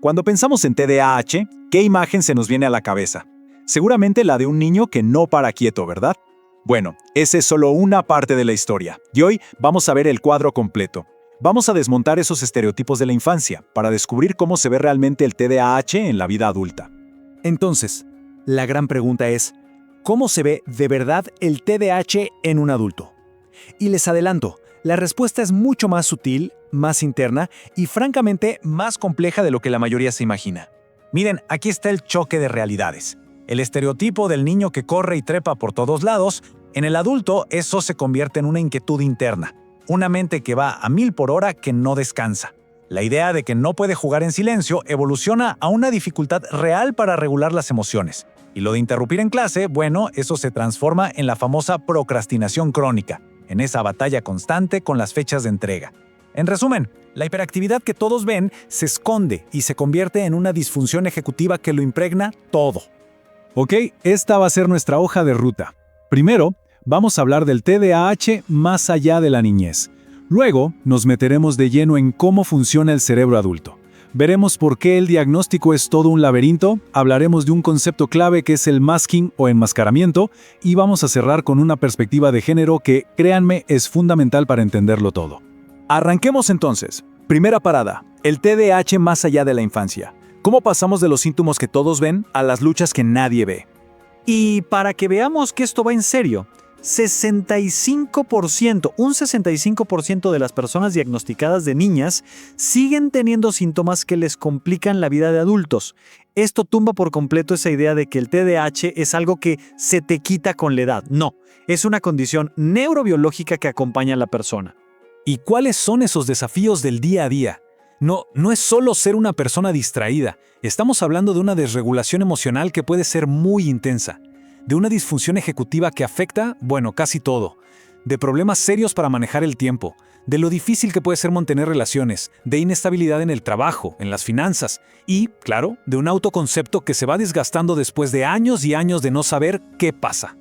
Cuando pensamos en TDAH, ¿qué imagen se nos viene a la cabeza? Seguramente la de un niño que no para quieto, ¿verdad? Bueno, esa es solo una parte de la historia, y hoy vamos a ver el cuadro completo. Vamos a desmontar esos estereotipos de la infancia para descubrir cómo se ve realmente el TDAH en la vida adulta. Entonces, la gran pregunta es, ¿cómo se ve de verdad el TDAH en un adulto? Y les adelanto, la respuesta es mucho más sutil, más interna y francamente más compleja de lo que la mayoría se imagina. Miren, aquí está el choque de realidades. El estereotipo del niño que corre y trepa por todos lados, en el adulto eso se convierte en una inquietud interna, una mente que va a 1000 por hora que no descansa. La idea de que no puede jugar en silencio evoluciona a una dificultad real para regular las emociones. Y lo de interrumpir en clase, bueno, eso se transforma en la famosa procrastinación crónica, en esa batalla constante con las fechas de entrega. En resumen, la hiperactividad que todos ven se esconde y se convierte en una disfunción ejecutiva que lo impregna todo. Ok, esta va a ser nuestra hoja de ruta. Primero, vamos a hablar del TDAH más allá de la niñez. Luego, nos meteremos de lleno en cómo funciona el cerebro adulto. Veremos por qué el diagnóstico es todo un laberinto, hablaremos de un concepto clave que es el masking o enmascaramiento, y vamos a cerrar con una perspectiva de género que, créanme, es fundamental para entenderlo todo. Arranquemos entonces. Primera parada, el TDAH más allá de la infancia. ¿Cómo pasamos de los síntomas que todos ven a las luchas que nadie ve? Y para que veamos que esto va en serio, un 65% de las personas diagnosticadas de niñas siguen teniendo síntomas que les complican la vida de adultos. Esto tumba por completo esa idea de que el TDAH es algo que se te quita con la edad. No, es una condición neurobiológica que acompaña a la persona. ¿Y cuáles son esos desafíos del día a día? No es solo ser una persona distraída. Estamos hablando de una desregulación emocional que puede ser muy intensa. De una disfunción ejecutiva que afecta, casi todo. De problemas serios para manejar el tiempo. De lo difícil que puede ser mantener relaciones. De inestabilidad en el trabajo, en las finanzas. Y, claro, de un autoconcepto que se va desgastando después de años y años de no saber qué pasa.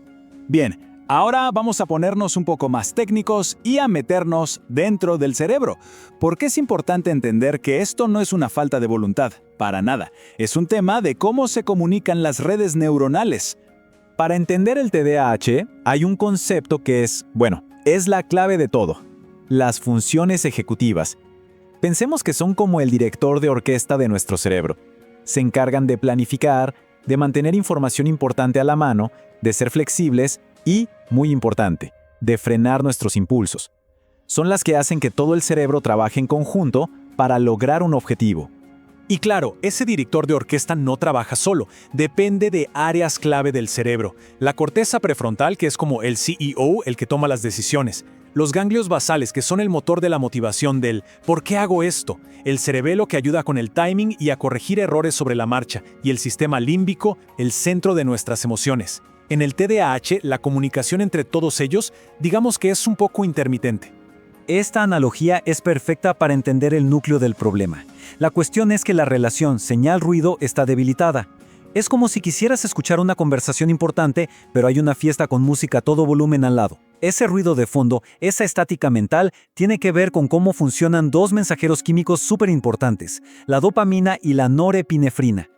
Bien, ahora vamos a ponernos un poco más técnicos y a meternos dentro del cerebro. Porque es importante entender que esto no es una falta de voluntad, para nada. Es un tema de cómo se comunican las redes neuronales. Para entender el TDAH, hay un concepto que es la clave de todo. Las funciones ejecutivas. Pensemos que son como el director de orquesta de nuestro cerebro. Se encargan de planificar, de mantener información importante a la mano, de ser flexibles y, muy importante, de frenar nuestros impulsos. Son las que hacen que todo el cerebro trabaje en conjunto para lograr un objetivo. Y claro, ese director de orquesta no trabaja solo, depende de áreas clave del cerebro. La corteza prefrontal, que es como el CEO, el que toma las decisiones. Los ganglios basales, que son el motor de la motivación del ¿por qué hago esto? El cerebelo, que ayuda con el timing y a corregir errores sobre la marcha. Y el sistema límbico, el centro de nuestras emociones. En el TDAH, la comunicación entre todos ellos, digamos que es un poco intermitente. Esta analogía es perfecta para entender el núcleo del problema. La cuestión es que la relación señal-ruido está debilitada. Es como si quisieras escuchar una conversación importante, pero hay una fiesta con música a todo volumen al lado. Ese ruido de fondo, esa estática mental, tiene que ver con cómo funcionan dos mensajeros químicos súper importantes, la dopamina y la norepinefrina.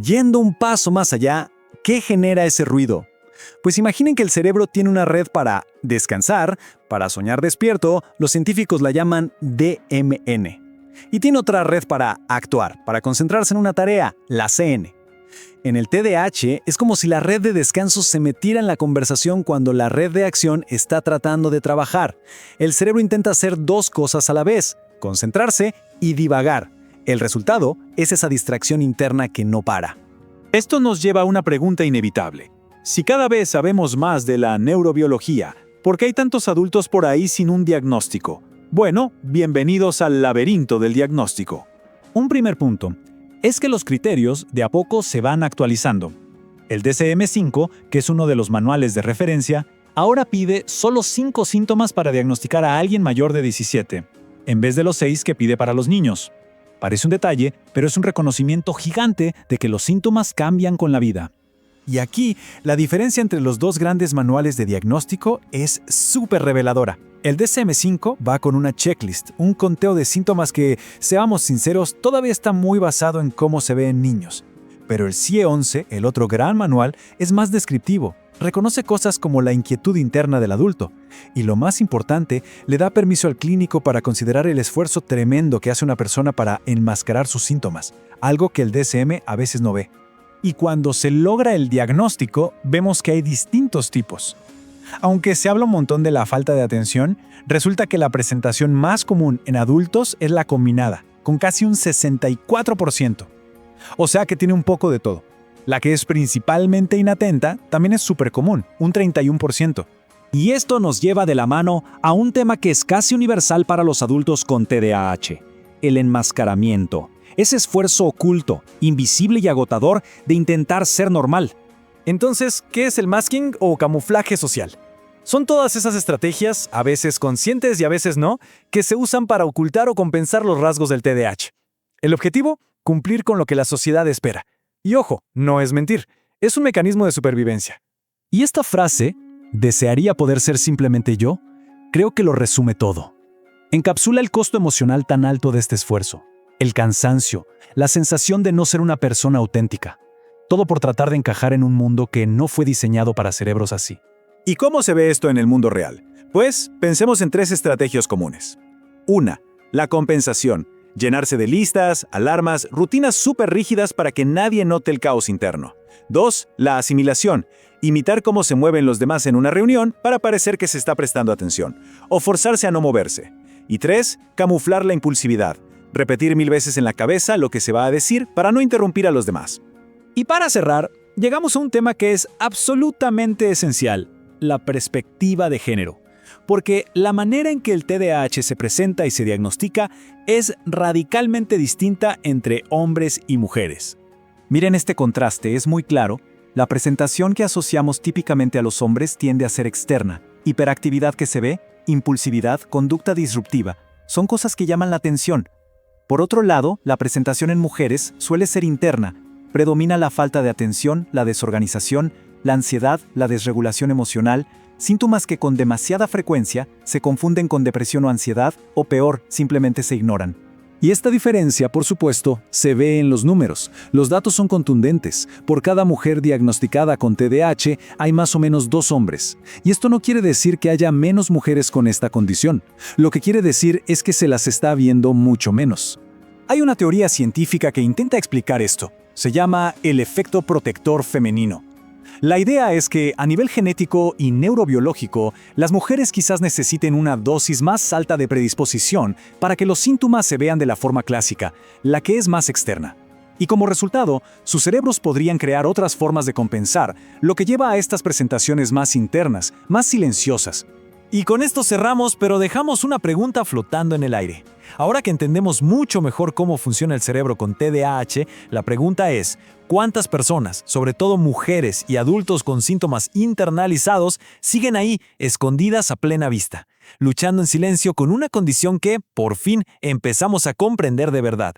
Yendo un paso más allá, ¿qué genera ese ruido? Pues imaginen que el cerebro tiene una red para descansar, para soñar despierto, los científicos la llaman DMN. Y tiene otra red para actuar, para concentrarse en una tarea, la CN. En el TDAH es como si la red de descanso se metiera en la conversación cuando la red de acción está tratando de trabajar. El cerebro intenta hacer dos cosas a la vez, concentrarse y divagar. El resultado es esa distracción interna que no para. Esto nos lleva a una pregunta inevitable. Si cada vez sabemos más de la neurobiología, ¿por qué hay tantos adultos por ahí sin un diagnóstico? Bueno, bienvenidos al laberinto del diagnóstico. Un primer punto es que los criterios de a poco se van actualizando. El DSM-5, que es uno de los manuales de referencia, ahora pide solo 5 síntomas para diagnosticar a alguien mayor de 17, en vez de los 6 que pide para los niños. Parece un detalle, pero es un reconocimiento gigante de que los síntomas cambian con la vida. Y aquí, la diferencia entre los dos grandes manuales de diagnóstico es súper reveladora. El DSM-5 va con una checklist, un conteo de síntomas que, seamos sinceros, todavía está muy basado en cómo se ve en niños. Pero el CIE-11, el otro gran manual, es más descriptivo. Reconoce cosas como la inquietud interna del adulto. Y lo más importante, le da permiso al clínico para considerar el esfuerzo tremendo que hace una persona para enmascarar sus síntomas, algo que el DSM a veces no ve. Y cuando se logra el diagnóstico, vemos que hay distintos tipos. Aunque se habla un montón de la falta de atención, resulta que la presentación más común en adultos es la combinada, con casi un 64%. O sea que tiene un poco de todo. La que es principalmente inatenta también es súper común, un 31%. Y esto nos lleva de la mano a un tema que es casi universal para los adultos con TDAH, el enmascaramiento. Ese esfuerzo oculto, invisible y agotador de intentar ser normal. Entonces, ¿qué es el masking o camuflaje social? Son todas esas estrategias, a veces conscientes y a veces no, que se usan para ocultar o compensar los rasgos del TDAH. El objetivo, cumplir con lo que la sociedad espera. Y ojo, no es mentir, es un mecanismo de supervivencia. Y esta frase, ¿desearía poder ser simplemente yo?, creo que lo resume todo. Encapsula el costo emocional tan alto de este esfuerzo, el cansancio, la sensación de no ser una persona auténtica. Todo por tratar de encajar en un mundo que no fue diseñado para cerebros así. ¿Y cómo se ve esto en el mundo real? Pues pensemos en 3 estrategias comunes. 1. La compensación. Llenarse de listas, alarmas, rutinas súper rígidas para que nadie note el caos interno. 2. La asimilación. Imitar cómo se mueven los demás en una reunión para parecer que se está prestando atención, o forzarse a no moverse. Y 3. Camuflar la impulsividad. Repetir 1000 veces en la cabeza lo que se va a decir para no interrumpir a los demás. Y para cerrar, llegamos a un tema que es absolutamente esencial, la perspectiva de género. Porque la manera en que el TDAH se presenta y se diagnostica es radicalmente distinta entre hombres y mujeres. Miren este contraste, es muy claro. La presentación que asociamos típicamente a los hombres tiende a ser externa. Hiperactividad que se ve, impulsividad, conducta disruptiva, son cosas que llaman la atención. Por otro lado, la presentación en mujeres suele ser interna. Predomina la falta de atención, la desorganización, la ansiedad, la desregulación emocional, síntomas que con demasiada frecuencia se confunden con depresión o ansiedad, o peor, simplemente se ignoran. Y esta diferencia, por supuesto, se ve en los números. Los datos son contundentes. Por cada mujer diagnosticada con TDAH hay más o menos 2 hombres. Y esto no quiere decir que haya menos mujeres con esta condición. Lo que quiere decir es que se las está viendo mucho menos. Hay una teoría científica que intenta explicar esto. Se llama el efecto protector femenino. La idea es que, a nivel genético y neurobiológico, las mujeres quizás necesiten una dosis más alta de predisposición para que los síntomas se vean de la forma clásica, la que es más externa. Y como resultado, sus cerebros podrían crear otras formas de compensar, lo que lleva a estas presentaciones más internas, más silenciosas. Y con esto cerramos, pero dejamos una pregunta flotando en el aire. Ahora que entendemos mucho mejor cómo funciona el cerebro con TDAH, la pregunta es, ¿cuántas personas, sobre todo mujeres y adultos con síntomas internalizados, siguen ahí, escondidas a plena vista, luchando en silencio con una condición que, por fin, empezamos a comprender de verdad?